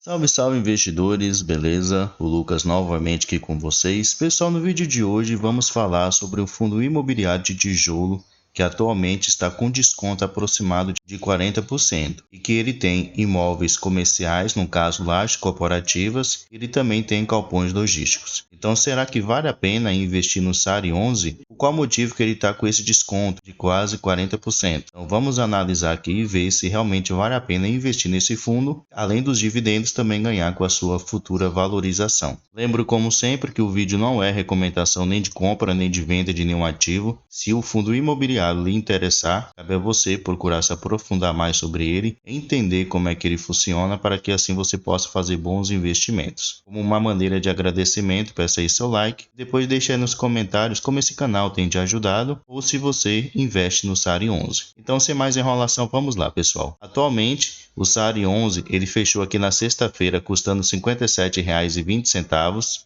Salve, salve investidores, beleza? O Lucas novamente aqui com vocês. Pessoal, no vídeo de hoje vamos falar sobre o fundo imobiliário de tijolo que atualmente está com desconto aproximado de 40% e que ele tem imóveis comerciais, no caso lajes corporativas, e ele também tem galpões logísticos. Então, será que vale a pena investir no SARI 11? Por qual motivo que ele está com esse desconto de quase 40%? Então, vamos analisar aqui e ver se realmente vale a pena investir nesse fundo, além dos dividendos também ganhar com a sua futura valorização. Lembro, como sempre, que o vídeo não é recomendação nem de compra nem de venda de nenhum ativo. Se o fundo imobiliário lhe interessar, cabe a você procurar se aprofundar mais sobre ele, entender como é que ele funciona para que assim você possa fazer bons investimentos. Como uma maneira de agradecimento, peça aí seu like, depois deixe aí nos comentários como esse canal tem te ajudado ou se você investe no SARI 11. Então, sem mais enrolação, vamos lá, pessoal. Atualmente, o SARI 11 ele fechou aqui na sexta-feira custando R$ 57,20.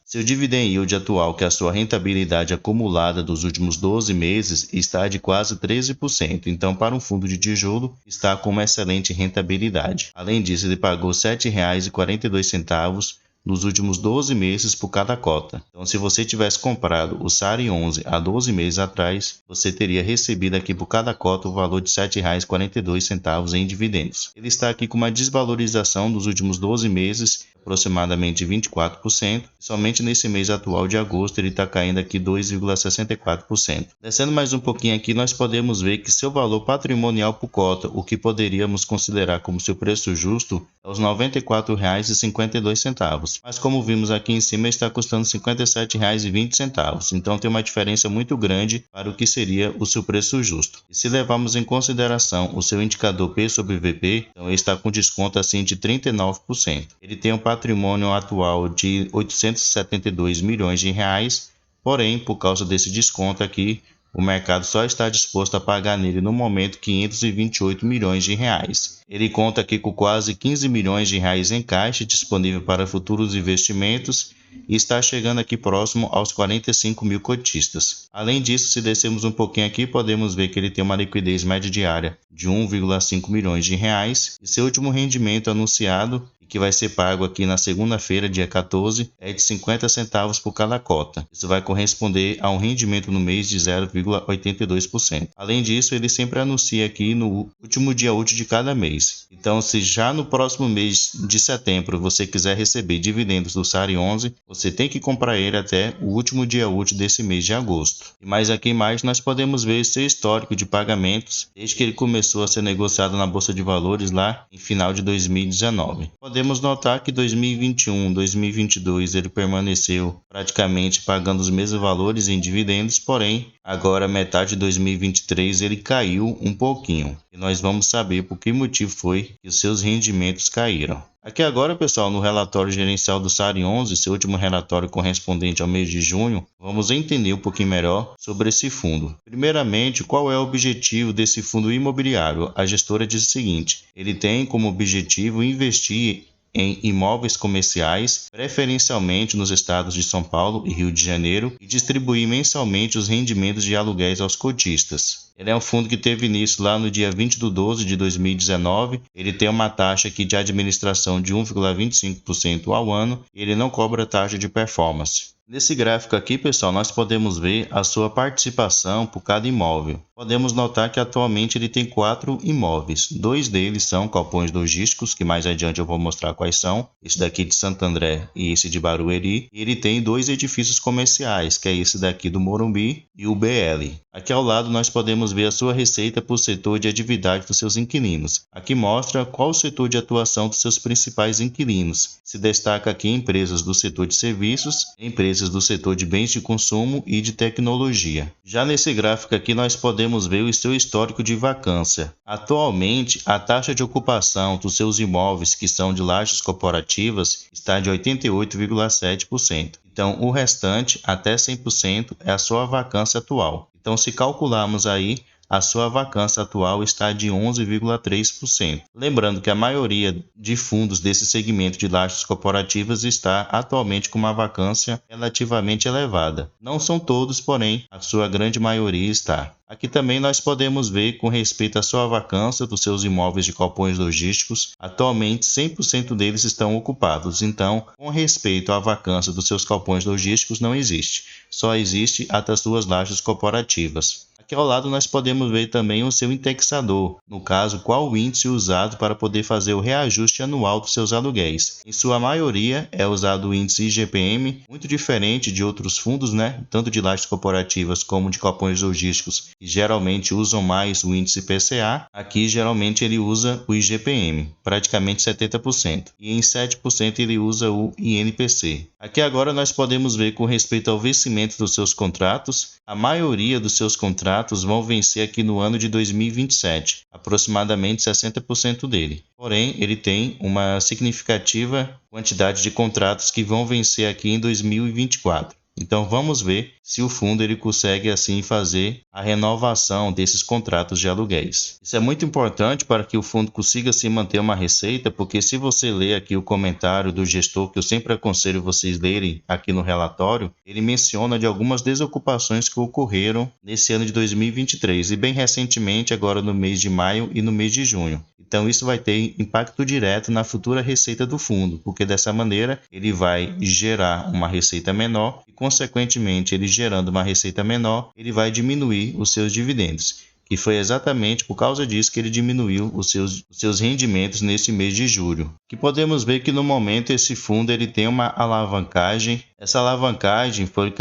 Seu dividend yield atual, que é a sua rentabilidade acumulada dos últimos 12 meses, está de quase 13%. Então, para um fundo de tijolo, está com uma excelente rentabilidade. Além disso, ele pagou R$ 7,42 nos últimos 12 meses por cada cota. Então, se você tivesse comprado o SARI 11 há 12 meses atrás, você teria recebido aqui por cada cota o valor de R$ 7,42 em dividendos. Ele está aqui com uma desvalorização dos últimos 12 meses, aproximadamente 24%. Somente nesse mês atual de agosto ele está caindo aqui 2,64%. Descendo mais um pouquinho aqui, nós podemos ver que seu valor patrimonial por cota, o que poderíamos considerar como seu preço justo, é os R$ 94,52. Mas como vimos aqui em cima, está custando R$ 57,20. Então tem uma diferença muito grande para o que seria o seu preço justo. E se levarmos em consideração o seu indicador P sobre VP, então ele está com desconto assim de 39%. Ele tem um patrimônio atual de 872 milhões de reais, porém, por causa desse desconto aqui, o mercado só está disposto a pagar nele no momento 528 milhões de reais. Ele conta aqui com quase 15 milhões de reais em caixa disponível para futuros investimentos e está chegando aqui próximo aos 45 mil cotistas. Além disso, se descermos um pouquinho aqui, podemos ver que ele tem uma liquidez média diária de 1,5 milhões de reais e seu último rendimento anunciado, que vai ser pago aqui na segunda-feira, dia 14, é de 50 centavos por cada cota. Isso vai corresponder a um rendimento no mês de 0,82%. Além disso, ele sempre anuncia aqui no último dia útil de cada mês. Então, se já no próximo mês de setembro você quiser receber dividendos do SARI 11, você tem que comprar ele até o último dia útil desse mês de agosto. E mais aqui embaixo nós podemos ver seu histórico de pagamentos desde que ele começou a ser negociado na Bolsa de Valores lá em final de 2019. Podemos notar que 2021, 2022 ele permaneceu praticamente pagando os mesmos valores em dividendos, porém agora metade de 2023 ele caiu um pouquinho. E nós vamos saber por que motivo foi que os seus rendimentos caíram. Aqui agora, pessoal, no relatório gerencial do SARI 11, seu último relatório correspondente ao mês de junho, vamos entender um pouquinho melhor sobre esse fundo. Primeiramente, qual é o objetivo desse fundo imobiliário? A gestora diz o seguinte: ele tem como objetivo investir em imóveis comerciais, preferencialmente nos estados de São Paulo e Rio de Janeiro, e distribuir mensalmente os rendimentos de aluguéis aos cotistas. Ele é um fundo que teve início lá no dia 20/12 de 2019. Ele tem uma taxa aqui de administração de 1,25% ao ano e ele não cobra taxa de performance. Nesse gráfico aqui, pessoal, nós podemos ver a sua participação por cada imóvel. Podemos notar que atualmente ele tem 4 imóveis. 2 deles são galpões logísticos, que mais adiante eu vou mostrar quais são. Esse daqui de Santo André e esse de Barueri. E ele tem 2 edifícios comerciais, que é esse daqui do Morumbi e o BL. Aqui ao lado nós podemos ver a sua receita por setor de atividade dos seus inquilinos. Aqui mostra qual o setor de atuação dos seus principais inquilinos. Se destaca aqui empresas do setor de serviços, empresas do setor de bens de consumo e de tecnologia. Já nesse gráfico aqui nós podemos ver o seu histórico de vacância. Atualmente, a taxa de ocupação dos seus imóveis que são de lajes corporativas está de 88,7%. Então, o restante, até 100%, é a sua vacância atual. Então, se calcularmos aí a sua vacância atual está de 11,3%. Lembrando que a maioria de fundos desse segmento de lajes corporativas está atualmente com uma vacância relativamente elevada. Não são todos, porém, a sua grande maioria está. Aqui também nós podemos ver com respeito à sua vacância dos seus imóveis de galpões logísticos, atualmente 100% deles estão ocupados. Então, com respeito à vacância dos seus galpões logísticos não existe, só existe a das suas lajes corporativas. Aqui ao lado nós podemos ver também o seu indexador, no caso, qual o índice usado para poder fazer o reajuste anual dos seus aluguéis. Em sua maioria é usado o índice IGPM, muito diferente de outros fundos, tanto de lajes corporativas como de galpões logísticos, que geralmente usam mais o índice IPCA. Aqui geralmente ele usa o IGPM, praticamente 70%, e em 7% ele usa o INPC. Aqui agora nós podemos ver com respeito ao vencimento dos seus contratos, a maioria dos seus contratos vão vencer aqui no ano de 2027, aproximadamente 60% dele. Porém, ele tem uma significativa quantidade de contratos que vão vencer aqui em 2024. Então vamos ver se o fundo ele consegue assim fazer a renovação desses contratos de aluguéis. Isso é muito importante para que o fundo consiga se manter uma receita, porque se você ler aqui o comentário do gestor, que eu sempre aconselho vocês lerem aqui no relatório, ele menciona de algumas desocupações que ocorreram nesse ano de 2023 e bem recentemente agora no mês de maio e no mês de junho. Então isso vai ter impacto direto na futura receita do fundo, porque dessa maneira ele vai gerar uma receita menor e, consequentemente, ele gerando uma receita menor, ele vai diminuir os seus dividendos. Que foi exatamente por causa disso que ele diminuiu os seus rendimentos nesse mês de julho. Que podemos ver que no momento esse fundo ele tem uma alavancagem. Essa alavancagem foi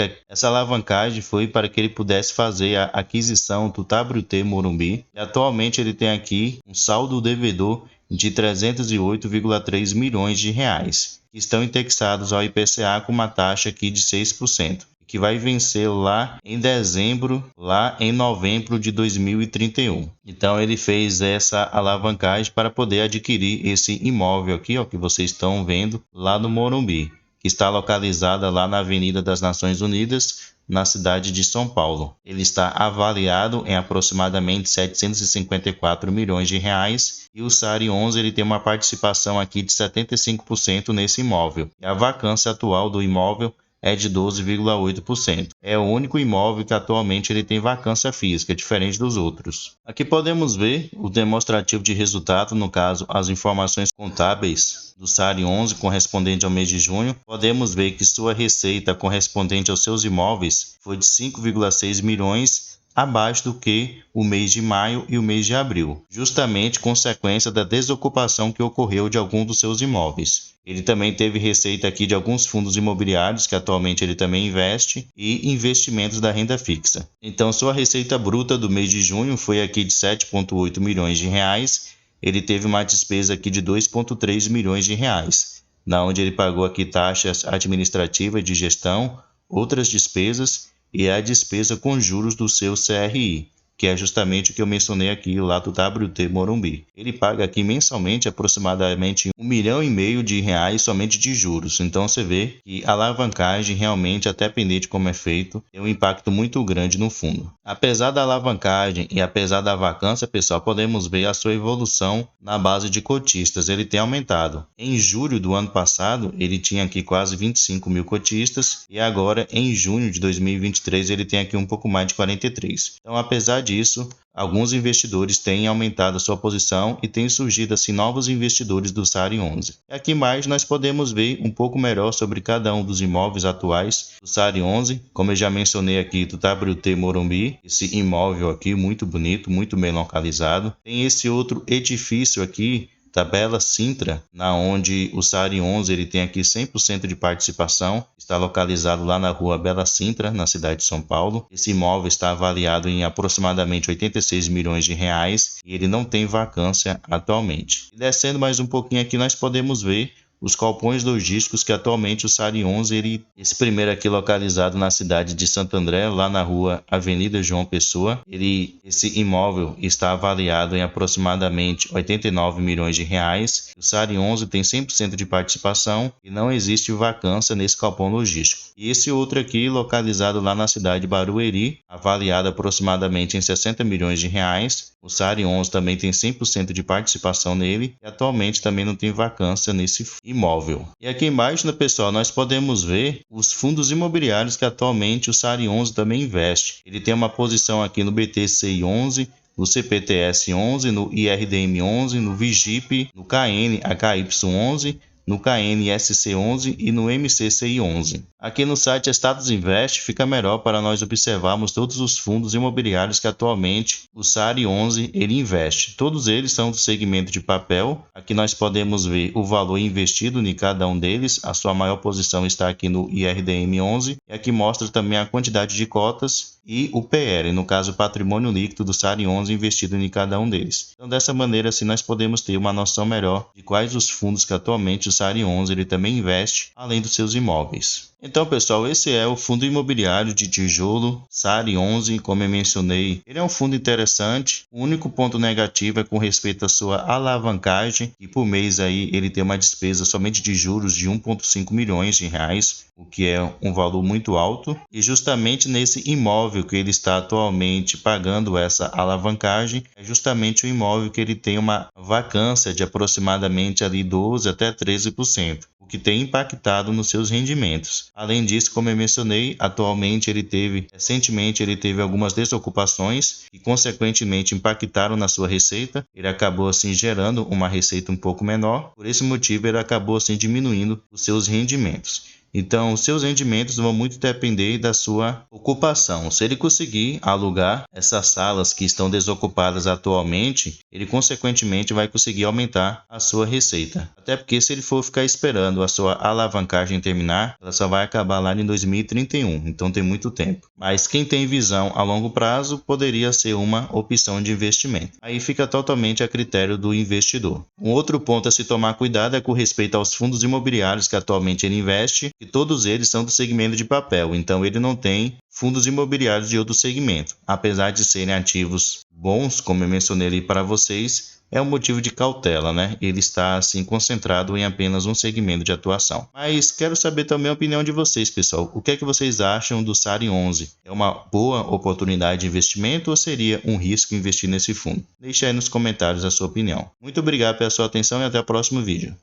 para que ele pudesse fazer a aquisição do WT Morumbi. E atualmente ele tem aqui um saldo devedor de 308,3 milhões de reais, que estão indexados ao IPCA com uma taxa aqui de 6%. Que vai vencer lá em novembro de 2031. Então ele fez essa alavancagem para poder adquirir esse imóvel aqui, que vocês estão vendo lá no Morumbi, que está localizada lá na Avenida das Nações Unidas, na cidade de São Paulo. Ele está avaliado em aproximadamente 754 milhões de reais e o SARI 11 ele tem uma participação aqui de 75% nesse imóvel. E a vacância atual do imóvel é de 12,8%. É o único imóvel que atualmente ele tem vacância física, diferente dos outros. Aqui podemos ver o demonstrativo de resultado, no caso, as informações contábeis do SARI 11 correspondente ao mês de junho. Podemos ver que sua receita correspondente aos seus imóveis foi de 5,6 milhões, abaixo do que o mês de maio e o mês de abril, justamente consequência da desocupação que ocorreu de algum dos seus imóveis. Ele também teve receita aqui de alguns fundos imobiliários, que atualmente ele também investe, e investimentos da renda fixa. Então, sua receita bruta do mês de junho foi aqui de 7,8 milhões de reais. Ele teve uma despesa aqui de 2,3 milhões de reais, na onde ele pagou aqui taxas administrativas de gestão, outras despesas e a despesa com juros do seu CRI, que é justamente o que eu mencionei aqui lá do WT Morumbi. Ele paga aqui mensalmente aproximadamente 1,5 milhão de reais somente de juros. Então você vê que a alavancagem realmente, até depender de como é feito, tem um impacto muito grande no fundo. Apesar da alavancagem e apesar da vacância, pessoal, podemos ver a sua evolução na base de cotistas. Ele tem aumentado. Em julho do ano passado, ele tinha aqui quase 25 mil cotistas e agora em junho de 2023 ele tem aqui um pouco mais de 43. Então, apesar disso, alguns investidores têm aumentado a sua posição e têm surgido assim novos investidores do SARI 11. E aqui mais nós podemos ver um pouco melhor sobre cada um dos imóveis atuais do SARI 11, como eu já mencionei aqui do WT Morumbi, esse imóvel aqui muito bonito, muito bem localizado. Tem esse outro edifício aqui da Bela Sintra, na onde o SARI 11 ele tem aqui 100% de participação, está localizado lá na rua Bela Sintra, na cidade de São Paulo. Esse imóvel está avaliado em aproximadamente 86 milhões de reais e ele não tem vacância atualmente. E descendo mais um pouquinho aqui, nós podemos ver os galpões logísticos que atualmente o SARI 11, esse primeiro aqui localizado na cidade de Santo André, lá na rua Avenida João Pessoa, esse imóvel está avaliado em aproximadamente 89 milhões de reais. O SARI 11 tem 100% de participação e não existe vacância nesse galpão logístico. E esse outro aqui, localizado lá na cidade de Barueri, avaliado aproximadamente em 60 milhões de reais. O SARI 11 também tem 100% de participação nele e atualmente também não tem vacância nesse imóvel. E aqui embaixo, né, pessoal, nós podemos ver os fundos imobiliários que atualmente o SARI 11 também investe. Ele tem uma posição aqui no BTCI 11, no CPTS 11, no IRDM 11, no VIGIP, no KN HY 11, no KNSC 11 e no MCCI 11. Aqui no site Status Invest fica melhor para nós observarmos todos os fundos imobiliários que atualmente o SARI 11 ele investe. Todos eles são do segmento de papel. Aqui nós podemos ver o valor investido em cada um deles. A sua maior posição está aqui no IRDM 11 e aqui mostra também a quantidade de cotas e o PL, no caso o patrimônio líquido do SARI 11 investido em cada um deles. Então dessa maneira assim nós podemos ter uma noção melhor de quais os fundos que atualmente o SARI 11 ele também investe, além dos seus imóveis. Então, pessoal, esse é o fundo imobiliário de tijolo SARI 11, como eu mencionei. Ele é um fundo interessante. O único ponto negativo é com respeito à sua alavancagem, e por mês aí ele tem uma despesa somente de juros de 1,5 milhões de reais, o que é um valor muito alto. E justamente nesse imóvel que ele está atualmente pagando essa alavancagem, é justamente o imóvel que ele tem uma vacância de aproximadamente ali 12 até 13%. O que tem impactado nos seus rendimentos. Além disso, como eu mencionei, recentemente ele teve algumas desocupações que consequentemente impactaram na sua receita. Ele acabou assim gerando uma receita um pouco menor. Por esse motivo, ele acabou assim diminuindo os seus rendimentos. Então, os seus rendimentos vão muito depender da sua ocupação. Se ele conseguir alugar essas salas que estão desocupadas atualmente, ele consequentemente vai conseguir aumentar a sua receita. Até porque se ele for ficar esperando a sua alavancagem terminar, ela só vai acabar lá em 2031, então tem muito tempo. Mas quem tem visão a longo prazo poderia ser uma opção de investimento. Aí fica totalmente a critério do investidor. Um outro ponto a se tomar cuidado é com respeito aos fundos imobiliários que atualmente ele investe, e todos eles são do segmento de papel, então ele não tem fundos imobiliários de outro segmento. Apesar de serem ativos bons, como eu mencionei ali para vocês, é um motivo de cautela, né? Ele está assim concentrado em apenas um segmento de atuação. Mas quero saber também a opinião de vocês, pessoal. O que é que vocês acham do SARI 11? É uma boa oportunidade de investimento ou seria um risco investir nesse fundo? Deixe aí nos comentários a sua opinião. Muito obrigado pela sua atenção e até o próximo vídeo.